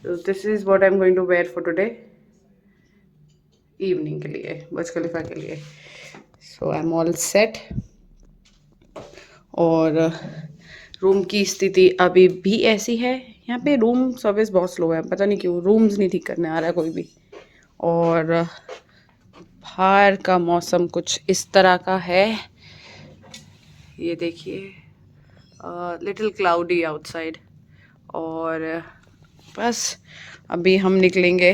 तो this is what I am going to wear for today evening के लिए, Burj Khalifa के लिए। So I am all set. और रूम की स्थिति अभी भी ऐसी है, यहाँ पे रूम सर्विस बहुत स्लो है, पता नहीं क्यों रूम्स नहीं ठीक करने आ रहा है कोई भी। और बाहर का मौसम कुछ इस तरह का है, ये देखिए, लिटिल क्लाउडी आउटसाइड। और बस अभी हम निकलेंगे।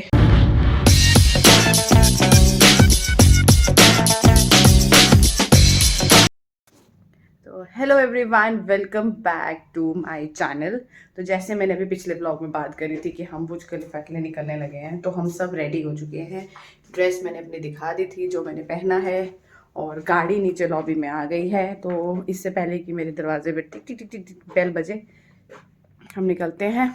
तो hello everyone, welcome back to my channel. तो जैसे मैंने अभी पिछले ब्लॉग में बात करी थी कि हम बुर्ज खलीफा के लिए निकलने लगे हैं, तो हम सब रेडी हो चुके हैं। ड्रेस मैंने अपनी दिखा दी थी जो मैंने पहना है, और गाड़ी नीचे लॉबी में आ गई है। तो इससे पहले कि मेरे दरवाजे पे टिक टिक टिक टिक टिक बेल बजे, हम निकलते हैं।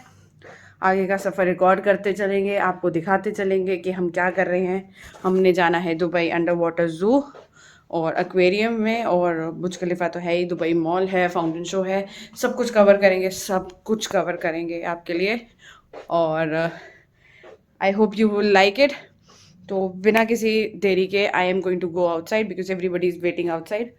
आगे का सफ़र रिकॉर्ड करते चलेंगे, आपको दिखाते चलेंगे कि हम क्या कर रहे हैं। हमने जाना है दुबई अंडर वाटर ज़ू और एक्वेरियम में, और बुर्ज खलीफा तो है ही, दुबई मॉल है, फाउंटेन शो है, सब कुछ कवर करेंगे, सब कुछ कवर करेंगे आपके लिए। और I hope you will like it. तो बिना किसी देरी के I am going to go outside because everybody is waiting outside.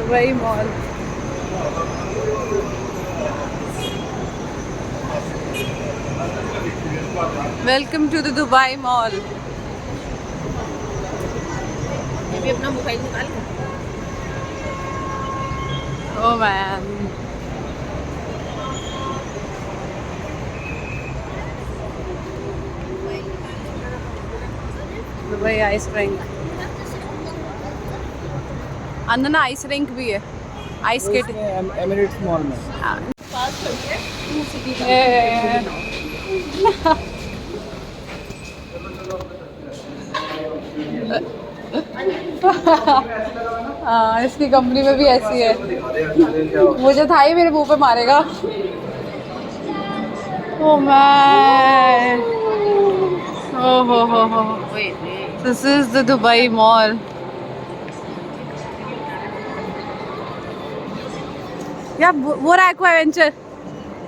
Dubai mall, welcome to the Dubai mall. ये भी अपना मोबाइल निकाल। Oh man, Dubai ice rink, अंदर ना आइस रिंक भी है, आइस स्केट। एमिरेट्स मॉल में पास खड़ी है हाँ, इसकी कंपनी में भी ऐसी है। मुझे था ही मेरे मुंह पे मारेगा। ओ मैन, ओ हो, this is the Dubai mall. या वो रहा एक्वा एडवेंचर,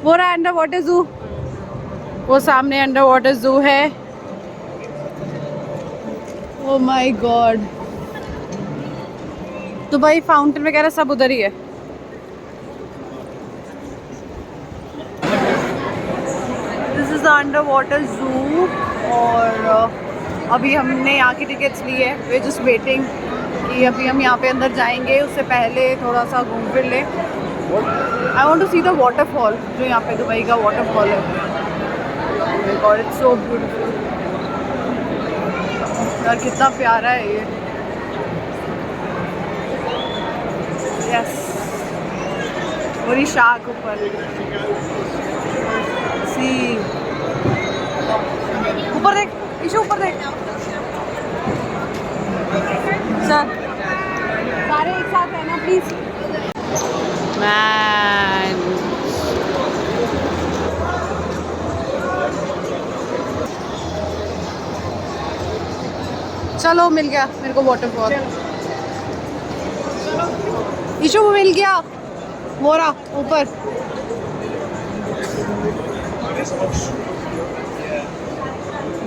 वो रहा अंडर वाटर जू, वो सामने अंडर वाटर जू है। Oh my God, Dubai fountain वगैरह सब उधर ही है। This is the under water जू। और अभी हमने यहाँ की टिकट्स ली है, वे जस्ट वेटिंग कि अभी हम यहाँ पे अंदर जाएंगे, उससे पहले थोड़ा सा घूम फिर लें। I want to see the waterfall, जो यहाँ पे दुबई का वाटरफॉल है। गॉड, इट्स सो ब्यूटीफुल यार, कितना प्यारा है ये। यस, पूरी शाख ऊपर, सी ऊपर देख, इशू ऊपर देख। सर सारे एक साथ रहना प्लीज। मैन, चलो मिल गया मेरे को वाटरफॉल। इशू मिल गया, वो रहा ऊपर।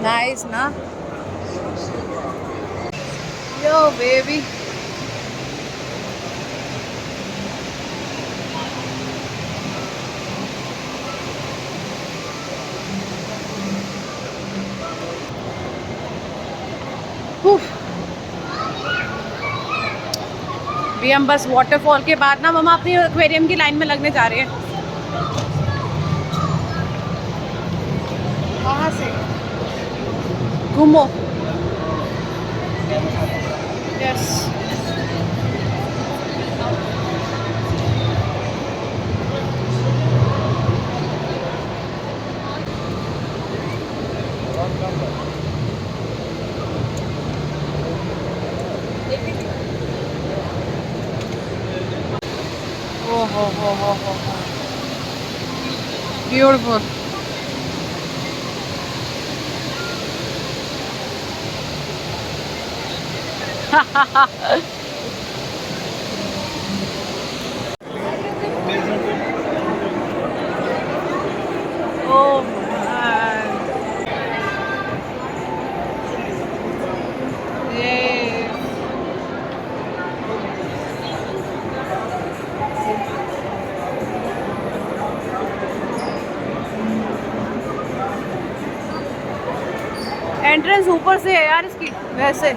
नाइस ना। यो बेबी। अभी हम बस वाटरफॉल के बाद ना मम्मा अपनी एक्वेरियम की लाइन में लगने जा रहे हैं। वहाँ से घूमो। यस। हो beautiful. Oh man. Yay. Entrance ऊपर से है यार इसकी वैसे।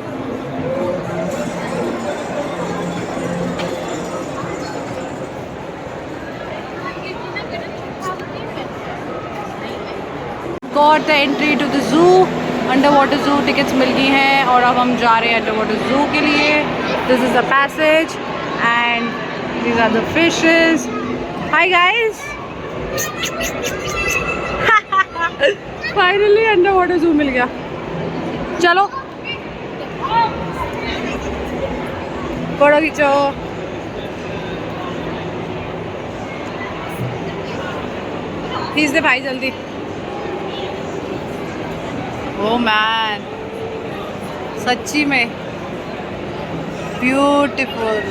Got the entry to the zoo. Under water zoo tickets मिल गई हैं और अब हम जा रहे हैं अंडर वाटर जू के लिए। This is the passage and these are the fishes. Hi guys. Finally under water zoo मिल गया। चलो फोटो खींचो। खींच दे भाई जल्दी। ओ मैन सच्ची में beautiful.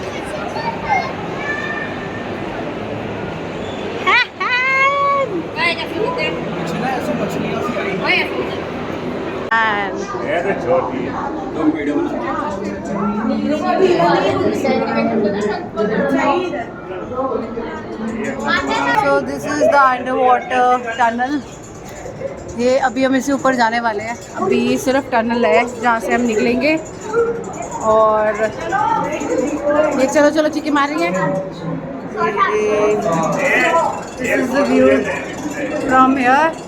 So this is the underwater tunnel. ये अभी हम इससे ऊपर जाने वाले हैं। अभी सिर्फ टनल है जहाँ से हम निकलेंगे। और ये चलो चलो चीखे मार रही है। This is the view from here.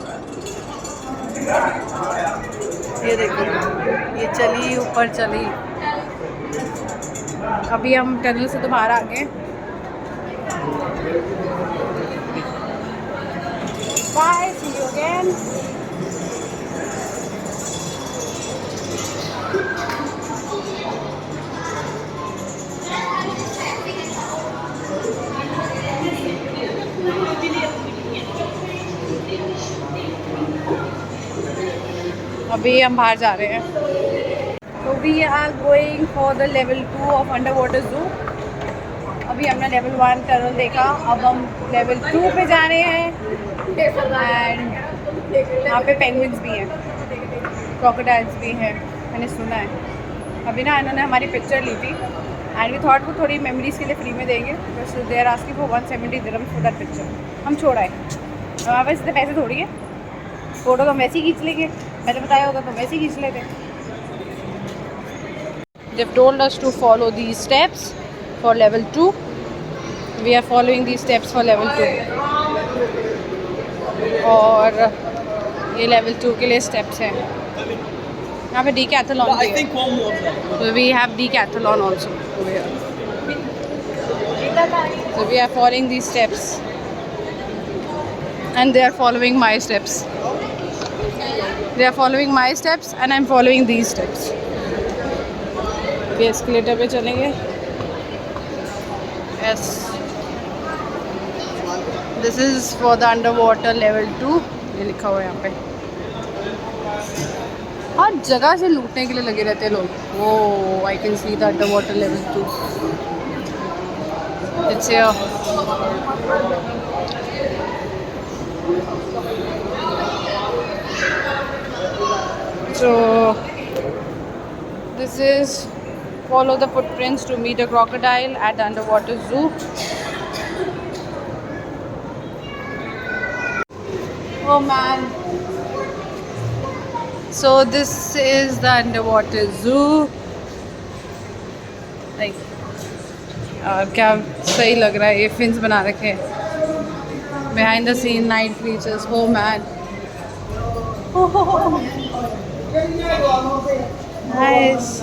ये देखो ये चली ऊपर चली। अभी हम टनल से तो बाहर आ गए। Bye, see you again. अभी हम बाहर जा रहे हैं। तो we are going for the level 2 of under water zoo. अभी हमने लेवल 1 टनल देखा, अब हम लेवल 2 पे जा रहे हैं। एंड यहाँ पे पेंगुइन्स भी हैं, क्रोकोडाइल्स भी हैं, मैंने सुना है। अभी ना इन्होंने हमारी पिक्चर ली थी एंड वी थॉट वो थोड़ी मेमोरीज़ के लिए फ्री में देंगे। बस they are asking for 170 dirhams for that picture. हम छोड़ आए। हमारे पास इतने पैसे थोड़ी है, फ़ोटो तो हम वैसे ही खींच लेंगे। मैंने बताया होता तो वैसे ही खींच लेते। They've told us to follow these steps for level 2. We are following these steps for level 2. और ये लेवल 2 के लिए स्टेप्स हैं। यहाँ पे decathlon भी है। So we have decathlon also over here. So we are following these steps and they are following my steps. They are following my steps and I'm following these steps. ये escalator पे चलेंगे। Yes. This is for the underwater level 2. ये लिखा हुआ है यहाँ पे। हर जगह से लूटने के लिए लगे रहते हैं लोग। वो I can see the underwater level 2. It's here. So this is follow the footprints to meet a crocodile at the underwater zoo. Oh man. So this is the underwater zoo. Like क्या सही लग रहा है, ये fins बना रखे हैं. Behind the scene night features. Oh man. Nice.